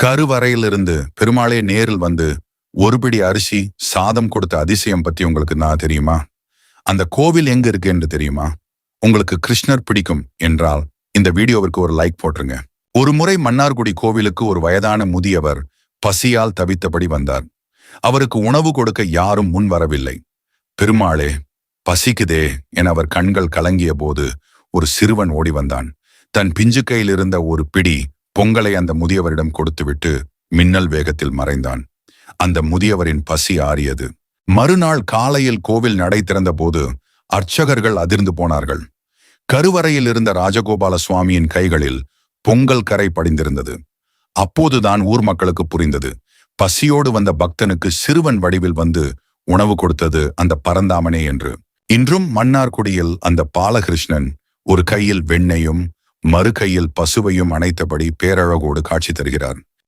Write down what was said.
கருவறையிலிருந்து பெருமாளே நேரில் வந்து ஒரு பிடி அரிசி சாதம் கொடுத்த அதிசயம் பத்தி உங்களுக்கு நான் தெரியுமா? அந்த கோவில் எங்க இருக்கு என்று தெரியுமா? உங்களுக்கு கிருஷ்ணர் பிடிக்கும் என்றால் இந்த வீடியோவிற்கு ஒரு லைக் போட்டுருங்க. ஒரு முறை மன்னார்குடி கோவிலுக்கு ஒரு வயதான முதியவர் பசியால் தவித்தபடி வந்தார். அவருக்கு உணவு கொடுக்க யாரும் முன் வரவில்லை. பெருமாளே, பசிக்குதே என அவர் கண்கள் கலங்கிய போது ஒரு சிறுவன் ஓடி வந்தான். தன் பிஞ்சு கையில் இருந்த ஒரு பிடி பொங்கலை அந்த முதியவரிடம் கொடுத்துவிட்டு மின்னல் வேகத்தில் மறைந்தான். அந்த முதியவரின் பசி ஆறியது. மறுநாள் காலையில் கோவில் நடை திறந்த போது அர்ச்சகர்கள் அதிர்ந்து போனார்கள். கருவறையில் இருந்த ராஜகோபால சுவாமியின் கைகளில் பொங்கல் கரை படிந்திருந்தது. அப்போதுதான் ஊர் மக்களுக்கு புரிந்தது, பசியோடு வந்த பக்தனுக்கு சிறுவன் வடிவில் வந்து உணவு கொடுத்தது அந்த பரந்தாமனே என்று. இன்றும் மன்னார்குடியில் அந்த பாலகிருஷ்ணன் ஒரு கையில் வெண்ணையும் மறு கையில் பசுவையும் அணைத்தபடி பேரழகோடு காட்சி தருகிறார்.